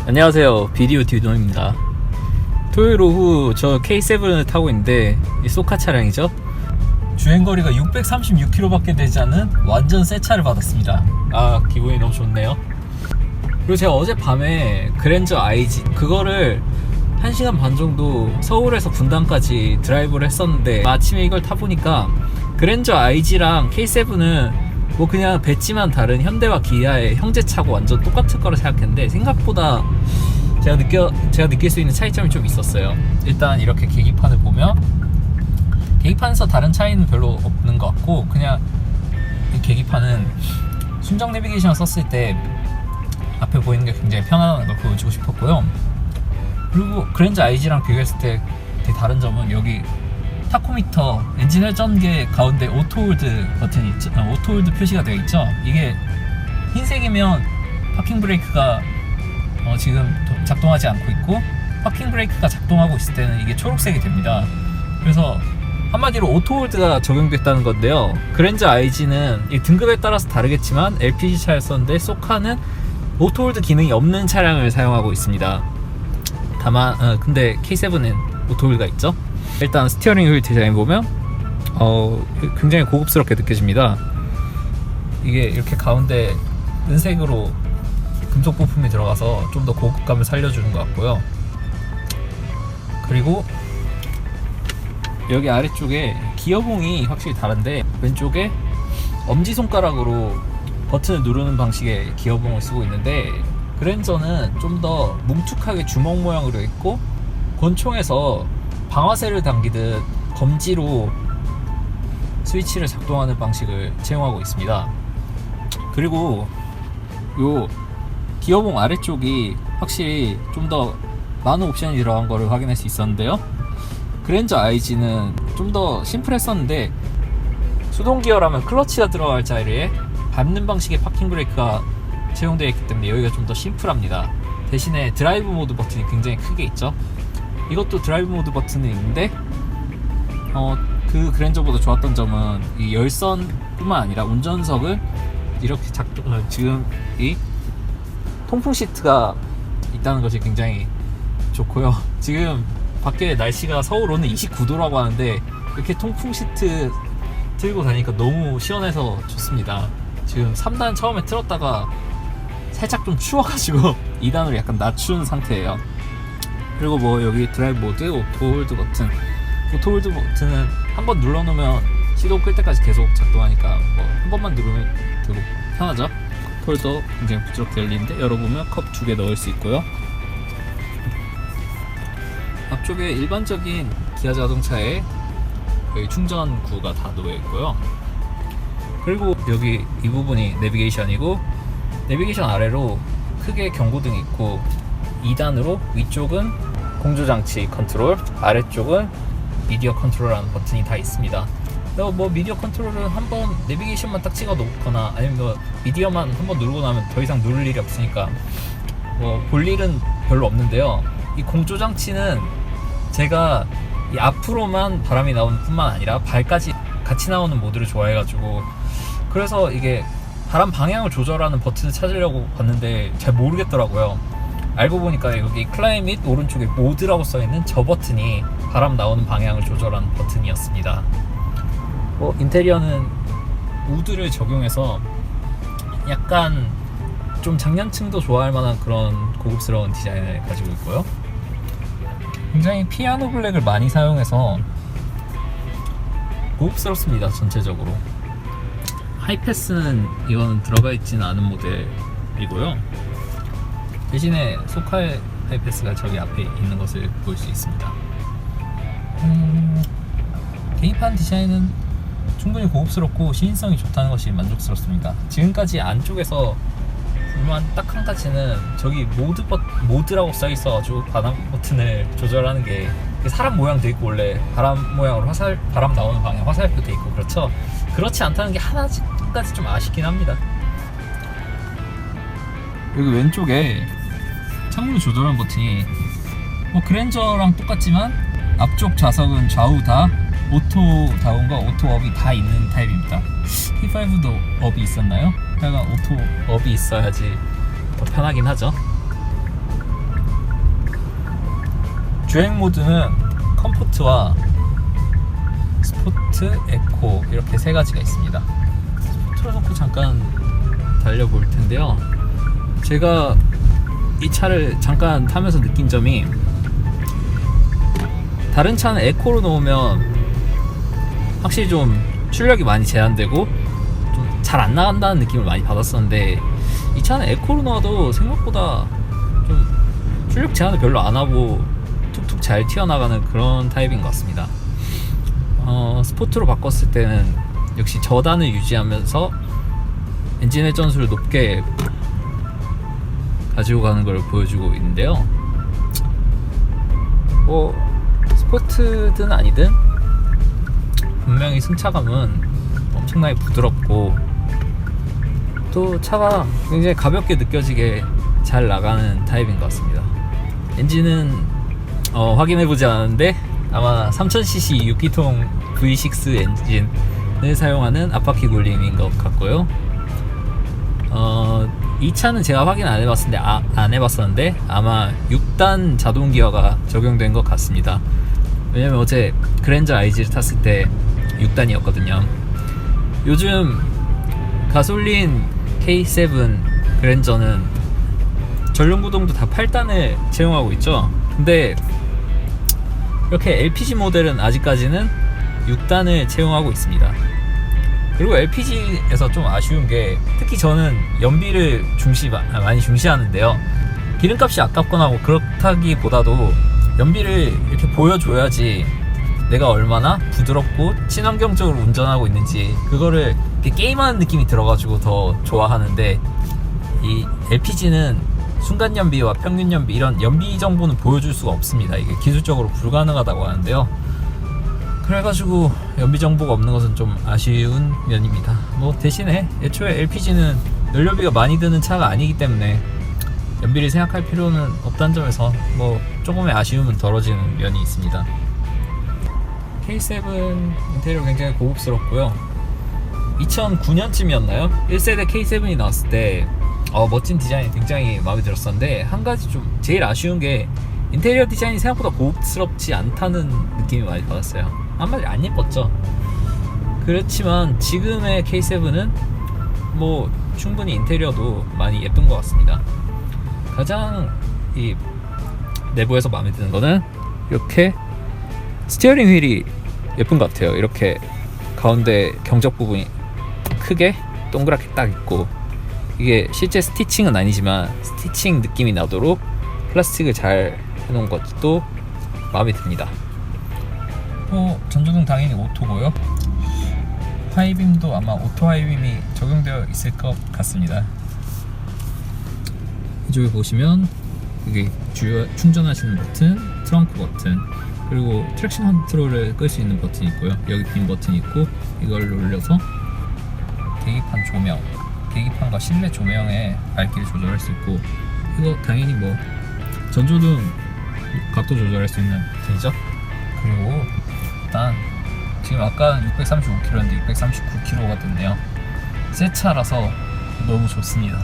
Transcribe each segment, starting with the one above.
안녕하세요, 비디오 듀노입니다. 토요일 오후 저 K7을 타고 있는데 이 소카 차량이죠. 주행거리가 636km 밖에 되지 않은 완전 새 차를 받았습니다. 기분이 너무 좋네요. 그리고 제가 어젯밤에 그랜저 IG 그거를 1시간 반 정도 서울에서 분당까지 드라이브를 했었는데 아침에 이걸 타보니까 그랜저 IG랑 K7은 뭐 그냥 배지만 다른 현대와 기아의 형제차고 완전 똑같을 거라 생각했는데 생각보다 제가 느낄 수 있는 차이점이 좀 있었어요. 일단 이렇게 계기판을 보면 계기판에서 다른 차이는 별로 없는 것 같고, 그냥 이 계기판은 순정 내비게이션을 썼을 때 앞에 보이는 게 굉장히 편안한 걸 보여주고 싶었고요. 그리고 그랜저 IG랑 비교했을 때 되게 다른 점은 여기 타코미터 엔진 회전계 가운데 오토홀드 버튼이 있죠. 오토홀드 표시가 되어 있죠. 이게 흰색이면 파킹 브레이크가 지금 작동하지 않고 있고, 파킹 브레이크가 작동하고 있을 때는 이게 초록색이 됩니다. 그래서 한마디로 오토홀드가 적용됐다는 건데요. 그랜저 IG는 이 등급에 따라서 다르겠지만 LPG 차였었는데 소카는 오토홀드 기능이 없는 차량을 사용하고 있습니다. 다만 근데 K7은 오토홀드가 있죠. 일단 스티어링 휠 디자인 보면 굉장히 고급스럽게 느껴집니다. 이게 이렇게 가운데 은색으로 금속 부품이 들어가서 좀 더 고급감을 살려주는 것 같고요. 그리고 여기 아래쪽에 기어봉이 확실히 다른데, 왼쪽에 엄지손가락으로 버튼을 누르는 방식의 기어봉을 쓰고 있는데, 그랜저는 좀 더 뭉툭하게 주먹 모양으로 있고, 권총에서 방아쇠를 당기듯 검지로 스위치를 작동하는 방식을 채용하고 있습니다. 그리고 요 기어봉 아래쪽이 확실히 좀 더 많은 옵션이 들어간 거를 확인할 수 있었는데요. 그랜저 IG는 좀 더 심플했었는데, 수동 기어라면 클러치가 들어갈 자리에 밟는 방식의 파킹 브레이크가 채용되어 있기 때문에 여기가 좀 더 심플합니다. 대신에 드라이브 모드 버튼이 굉장히 크게 있죠. 이것도 드라이브 모드 버튼이 있는데 그 그랜저보다 좋았던 점은 이 열선뿐만 아니라 운전석을 이렇게 지금 이 통풍 시트가 있다는 것이 굉장히 좋고요. 지금 밖에 날씨가 서울 오늘 29도라고 하는데 이렇게 통풍 시트 틀고 다니니까 너무 시원해서 좋습니다. 지금 3단 처음에 틀었다가 살짝 좀 추워가지고 2단으로 약간 낮춘 상태예요. 그리고 뭐 여기 드라이브 모드, 오토홀드 버튼. 오토홀드 버튼은 한번 눌러놓으면 시동 끌 때까지 계속 작동하니까 뭐 한 번만 누르면 되고 편하죠. 홀더 굉장히 부드럽게 열리는데 열어보면 컵 2개 넣을 수 있고요. 앞쪽에 일반적인 기아 자동차에 여기 충전구가 다 놓여 있고요. 그리고 여기 이 부분이 내비게이션이고, 내비게이션 아래로 크게 경고등이 있고, 2단으로 위쪽은 공조장치 컨트롤, 아래쪽은 미디어 컨트롤이라는 버튼이 다 있습니다. 뭐 미디어 컨트롤은 한번 내비게이션만 딱 찍어 놓거나 아니면 뭐 미디어만 한번 누르고 나면 더 이상 누를 일이 없으니까 뭐 볼 일은 별로 없는데요. 이 공조장치는 제가 이 앞으로만 바람이 나오는 뿐만 아니라 발까지 같이 나오는 모드를 좋아해가지고, 그래서 이게 바람 방향을 조절하는 버튼을 찾으려고 봤는데 잘 모르겠더라고요. 알고 보니까 여기 클라이밋 오른쪽에 모드라고 써있는 저 버튼이 바람 나오는 방향을 조절하는 버튼이었습니다. 인테리어는 우드를 적용해서 약간 좀 장년층도 좋아할 만한 그런 고급스러운 디자인을 가지고 있고요. 굉장히 피아노 블랙을 많이 사용해서 고급스럽습니다. 전체적으로 하이패스는 이거는 들어가 있지는 않은 모델이고요. 대신에 소카의 하이패스가 저기 앞에 있는 것을 볼 수 있습니다. 계기판 디자인은 충분히 고급스럽고 시인성이 좋다는 것이 만족스럽습니다. 지금까지 안쪽에서 불만 딱 한 가지는 저기 모드라고 써있어가지고 바람 버튼을 조절하는 게 사람 모양 돼 있고, 원래 바람 모양으로 바람 나오는 방향 화살표 돼 있고 그렇죠. 그렇지 않다는 게 하나까지 좀 아쉽긴 합니다. 여기 왼쪽에 창문 조절하는 버튼이 그랜저랑 똑같지만 앞쪽 좌석은 좌우 다 오토 다운과 오토 업이 다 있는 타입입니다. T5도 업이 있었나요? 하여간 오토 업이 있어야지 더 편하긴 하죠. 주행 모드는 컴포트와 스포트, 에코 이렇게 세 가지가 있습니다. 틀어놓고 잠깐 달려볼 텐데요. 제가 이 차를 잠깐 타면서 느낀 점이, 다른 차는 에코로 놓으면 확실히 좀 출력이 많이 제한되고 좀 잘 안 나간다는 느낌을 많이 받았었는데, 이 차는 에코로 넣어도 생각보다 좀 출력 제한을 별로 안 하고 툭툭 잘 튀어나가는 그런 타입인 것 같습니다. 스포트로 바꿨을 때는 역시 저단을 유지하면서 엔진 회전수를 높게 가지고 가는 걸 보여주고 있는데요. 스포트든 아니든 분명히 승차감은 엄청나게 부드럽고, 또 차가 굉장히 가볍게 느껴지게 잘 나가는 타입인 것 같습니다. 엔진은 확인해보지 않았는데 아마 3000cc 6기통 V6 엔진을 사용하는 앞바퀴 굴림인 것 같고요. 이 차는 제가 확인 안 해봤었는데 아마 6단 자동 기어가 적용된 것 같습니다. 왜냐면 어제 그랜저 IG를 탔을 때 6단이었거든요. 요즘 가솔린 K7 그랜저는 전륜구동도 다 8단을 채용하고 있죠. 근데 이렇게 LPG 모델은 아직까지는 6단을 채용하고 있습니다. 그리고 LPG에서 좀 아쉬운 게, 특히 저는 연비를 많이 중시하는데요. 기름값이 아깝거나 뭐 그렇다기보다도 연비를 이렇게 보여줘야지 내가 얼마나 부드럽고 친환경적으로 운전하고 있는지 그거를 게임하는 느낌이 들어가지고 더 좋아하는데, 이 LPG는 순간 연비와 평균 연비, 이런 연비 정보는 보여줄 수가 없습니다. 이게 기술적으로 불가능하다고 하는데요. 그래가지고 연비 정보가 없는 것은 좀 아쉬운 면입니다. 뭐 대신에 애초에 LPG는 연료비가 많이 드는 차가 아니기 때문에 연비를 생각할 필요는 없다는 점에서 뭐 조금의 아쉬움은 덜어지는 면이 있습니다. K7 인테리어 굉장히 고급스럽고요. 2009년쯤이었나요? 1세대 K7이 나왔을 때 멋진 디자인이 굉장히 마음에 들었었는데, 한 가지 좀 제일 아쉬운 게 인테리어 디자인이 생각보다 고급스럽지 않다는 느낌이 많이 받았어요. 한마디로 안 예뻤죠. 그렇지만 지금의 K7은 뭐 충분히 인테리어도 많이 예쁜 것 같습니다. 가장 이 내부에서 마음에 드는 거는 이렇게 스티어링 휠이 예쁜 것 같아요. 이렇게 가운데 경적 부분이 크게 동그랗게 딱 있고, 이게 실제 스티칭은 아니지만 스티칭 느낌이 나도록 플라스틱을 잘 해놓은 것도 마음에 듭니다. 전조등 당연히 오토고요. 하이빔도 아마 오토 하이빔이 적용되어 있을 것 같습니다. 이쪽에 보시면 여기 주요 충전하시는 버튼, 트렁크 버튼, 그리고 트랙션 컨트롤을 끌 수 있는 버튼이 있고요. 여기 빔 버튼이 있고, 이걸 눌러서 계기판 조명, 계기판과 실내 조명의 밝기를 조절할 수 있고, 이거 당연히 뭐 전조등 각도 조절할 수 있는 버튼이죠. 그리고 일단 지금 아까 635km였는데 639km가 됐네요. 새 차라서 너무 좋습니다.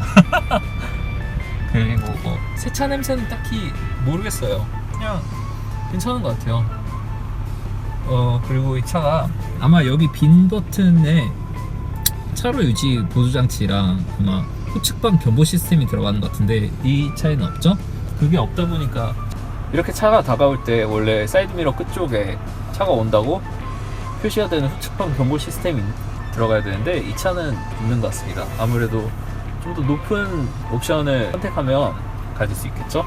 그리고 뭐 새차 냄새는 딱히 모르겠어요. 그냥 괜찮은 것 같아요. 그리고 이 차가 아마 여기 빈 버튼에 차로 유지 보조 장치랑 아마 후측방 견보 시스템이 들어가는 것 같은데, 이 차에는 없죠? 그게 없다 보니까 이렇게 차가 다가올 때 원래 사이드미러 끝쪽에 차가 온다고 표시가 되는 후측방 견보 시스템이 들어가야 되는데, 이 차는 있는 것 같습니다. 아무래도 좀 더 높은 옵션을 선택하면 가질 수 있겠죠?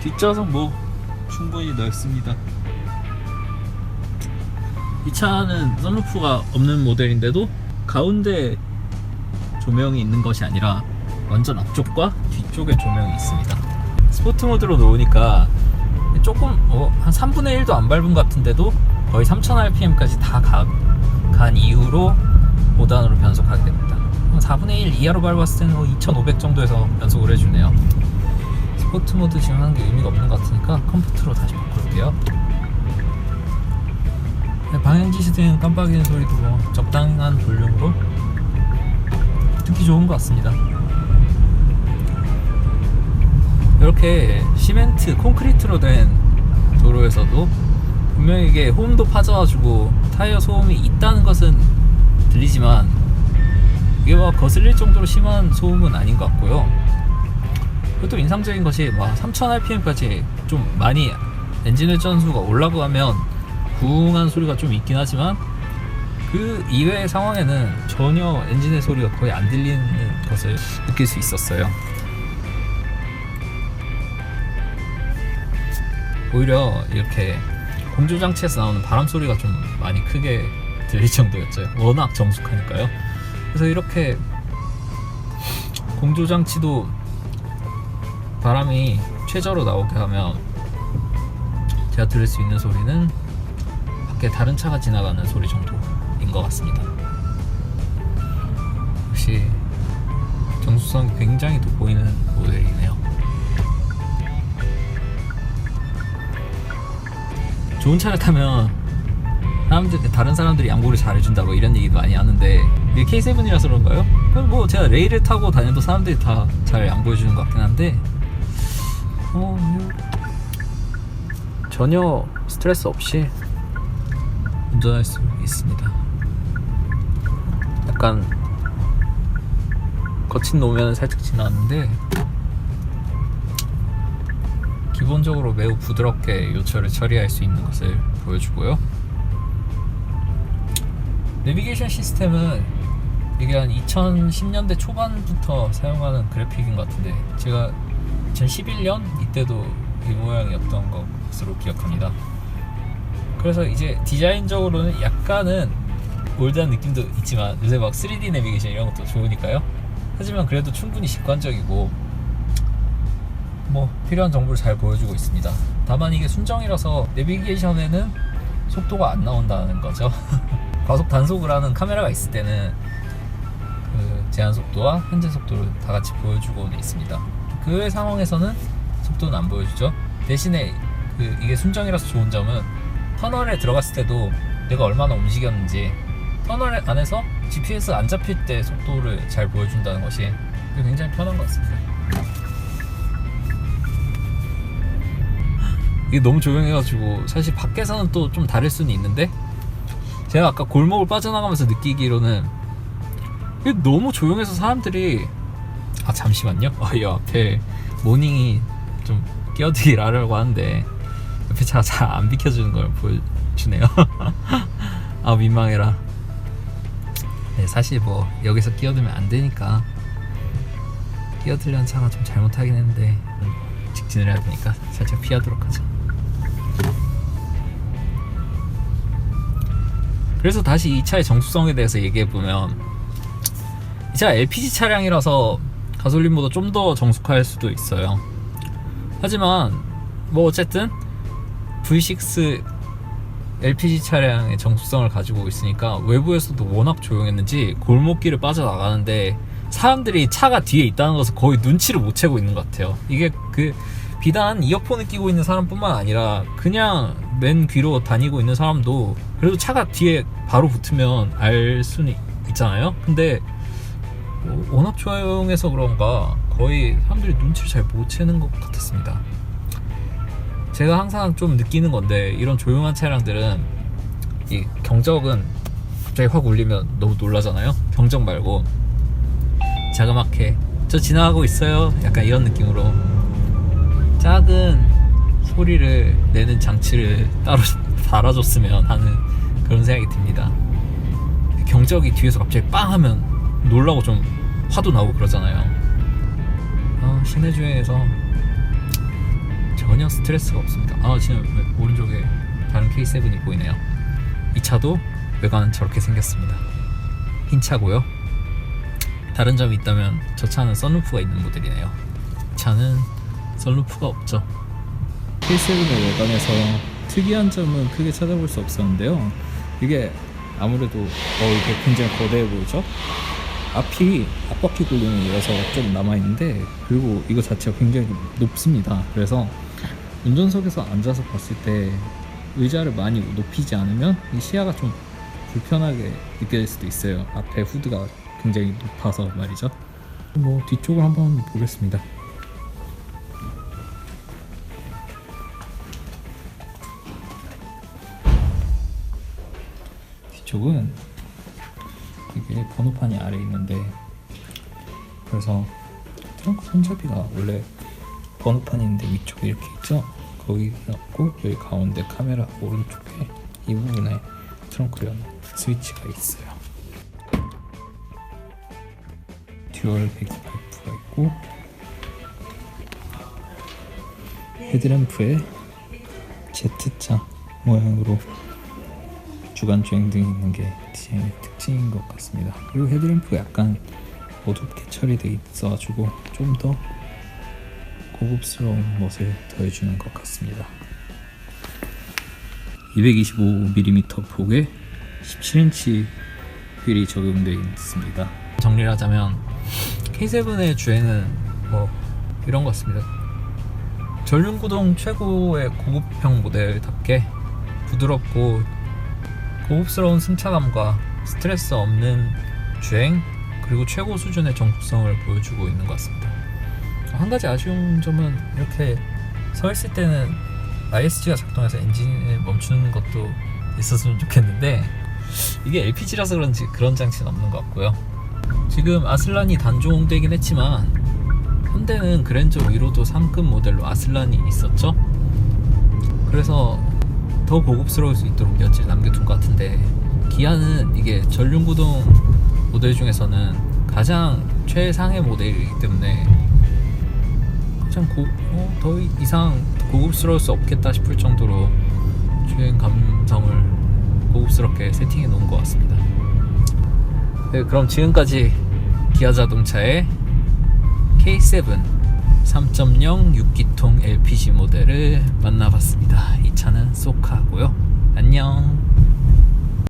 뒷좌석 뭐 충분히 넓습니다. 이 차는 선루프가 없는 모델인데도 가운데 조명이 있는 것이 아니라 완전 앞쪽과 뒤쪽에 조명이 있습니다. 스포트 모드로 놓으니까 조금 한 3분의 1도 안 밟은 것 같은데도 거의 3000rpm까지 다 간 이후로 5단으로 변속하게 됩니다. 4분의 1 이하로 밟았을 때는 2500 정도에서 변속을 해주네요. 스포트 모드 지금 하는 게 의미가 없는 것 같으니까 컴포트로 다시 바꿀게요. 방향지시등 깜빡이는 소리도 뭐 적당한 볼륨으로 듣기 좋은 것 같습니다. 이렇게 시멘트, 콘크리트로 된 도로에서도 분명히 이게 홈도 파져가지고 타이어 소음이 있다는 것은 들리지만 이게 막 거슬릴 정도로 심한 소음은 아닌 것 같고요. 그것도 인상적인 것이 막 3000rpm까지 좀 많이 엔진 회전수가 올라가면 구웅한 소리가 좀 있긴 하지만 그 이외의 상황에는 전혀 엔진의 소리가 거의 안 들리는 것을 느낄 수 있었어요. 오히려 이렇게 공조장치에서 나오는 바람 소리가 좀 많이 크게 들릴 정도였죠. 워낙 정숙하니까요. 그래서 이렇게 공조장치도 바람이 최저로 나오게 하면 제가 들을 수 있는 소리는 밖에 다른 차가 지나가는 소리 정도인 것 같습니다. 역시 정수성이 굉장히 돋보이는 모델이네요. 좋은 차를 타면 다른 사람들이 양보를 잘해준다고 이런 얘기도 많이 하는데 이게 K7이라서 그런가요? 뭐 제가 레일을 타고 다녀도 사람들이 다 잘 양보해주는 것 같긴 한데 전혀 스트레스 없이 운전할 수 있습니다. 약간 거친 노면은 살짝 지났는데 기본적으로 매우 부드럽게 요철을 처리할 수 있는 것을 보여주고요. 내비게이션 시스템은 이게 한 2010년대 초반부터 사용하는 그래픽인 것 같은데 제가 2011년 이때도 이 모양이었던 것으로 기억합니다. 그래서 이제 디자인적으로는 약간은 올드한 느낌도 있지만 요새 막 3D 내비게이션 이런 것도 좋으니까요. 하지만 그래도 충분히 직관적이고 뭐 필요한 정보를 잘 보여주고 있습니다. 다만 이게 순정이라서 내비게이션에는 속도가 안 나온다는 거죠. 과속 단속을 하는 카메라가 있을 때는 그 제한 속도와 현재 속도를 다 같이 보여주고는 있습니다. 그 외 상황에서는 속도는 안 보여주죠. 대신에 이게 순정이라서 좋은 점은 터널에 들어갔을 때도 내가 얼마나 움직였는지 터널 안에서 GPS 안 잡힐 때 속도를 잘 보여준다는 것이 굉장히 편한 것 같습니다. 이게 너무 조용해가지고 사실 밖에서는 또 좀 다를 수는 있는데 제가 아까 골목을 빠져나가면서 느끼기로는 이게 너무 조용해서 사람들이 잠시만요. 이 앞에 모닝이 좀 끼어들기를 하려고 하는데 옆에 차가 잘 안 비켜주는 걸 보여주네요. 민망해라. 네, 사실 뭐 여기서 끼어들면 안 되니까 끼어들려는 차가 좀 잘못하긴 했는데 직진을 해야 되니까 살짝 피하도록 하죠. 그래서 다시 이 차의 정수성에 대해서 얘기해보면 이 차가 LPG 차량이라서 가솔린보다 좀 더 정숙할 수도 있어요. 하지만 뭐 어쨌든 V6 LPG 차량의 정수성을 가지고 있으니까 외부에서도 워낙 조용했는지 골목길을 빠져나가는데 사람들이 차가 뒤에 있다는 것을 거의 눈치를 못 채고 있는 것 같아요. 이게 비단 이어폰을 끼고 있는 사람뿐만 아니라 그냥 맨 귀로 다니고 있는 사람도 그래도 차가 뒤에 바로 붙으면 알 수는 있잖아요. 근데 워낙 조용해서 그런가 거의 사람들이 눈치를 잘 못 채는 것 같았습니다. 제가 항상 좀 느끼는 건데 이런 조용한 차량들은 이 경적은 갑자기 확 울리면 너무 놀라잖아요. 경적 말고 자그맣게 저 지나가고 있어요 약간 이런 느낌으로 작은 소리를 내는 장치를 따로 달아줬으면 하는 그런 생각이 듭니다. 경적이 뒤에서 갑자기 빵 하면 놀라고 좀 화도 나고 그러잖아요. 시내 주행에서 전혀 스트레스가 없습니다. 지금 오른쪽에 다른 K7이 보이네요. 이 차도 외관은 저렇게 생겼습니다. 흰 차고요. 다른 점이 있다면 저 차는 썬루프가 있는 모델이네요. 이 차는 썬루프가 없죠. K7의 외관에서 특이한 점은 크게 찾아볼 수 없었는데요. 이게 아무래도 이게 굉장히 거대해 보이죠? 앞이 앞바퀴 굴림이라서 좀 남아있는데 그리고 이거 자체가 굉장히 높습니다. 그래서 운전석에서 앉아서 봤을 때 의자를 많이 높이지 않으면 이 시야가 좀 불편하게 느껴질 수도 있어요. 앞에 후드가 굉장히 높아서 말이죠. 뭐 뒤쪽을 한번 보겠습니다. 이쪽은 이게 번호판이 아래에 있는데, 그래서 트렁크 손잡이가 원래 번호판이 있는데 위쪽에 이렇게 있죠? 거기 있고 여기 가운데 카메라 오른쪽에 이 부분에 트렁크 연 스위치가 있어요. 듀얼 배기파이프가 있고, 헤드램프에 Z자 모양으로 주간 주행등이 있는 게 디자인의 특징인 것 같습니다. 그리고 헤드램프가 약간 어둡게 처리되어 있어가지고 좀 더 고급스러운 멋을 더해주는 것 같습니다. 225mm 폭에 17인치 휠이 적용되어 있습니다. 정리를 하자면 K7의 주행은 뭐 이런 것 같습니다. 전륜구동 최고의 고급형 모델답게 부드럽고 고급스러운 승차감과 스트레스 없는 주행, 그리고 최고 수준의 정숙성을 보여주고 있는 것 같습니다. 한 가지 아쉬운 점은 이렇게 서 있을 때는 ISG가 작동해서 엔진을 멈추는 것도 있었으면 좋겠는데, 이게 LPG라서 그런지 그런 장치는 없는 것 같고요. 지금 아슬란이 단종되긴 했지만 현대는 그랜저 위로도 상급 모델로 아슬란이 있었죠. 그래서 더 고급스러울 수 있도록 여지를 남겨둔 것 같은데, 기아는 이게 전륜구동 모델 중에서는 가장 최상의 모델이기 때문에 가장 더 이상 고급스러울 수 없겠다 싶을 정도로 주행 감성을 고급스럽게 세팅해 놓은 것 같습니다. 네, 그럼 지금까지 기아 자동차의 K7 3.0 6기통 LPG 모델을 만나봤습니다. 이 차는 소카고요. 안녕.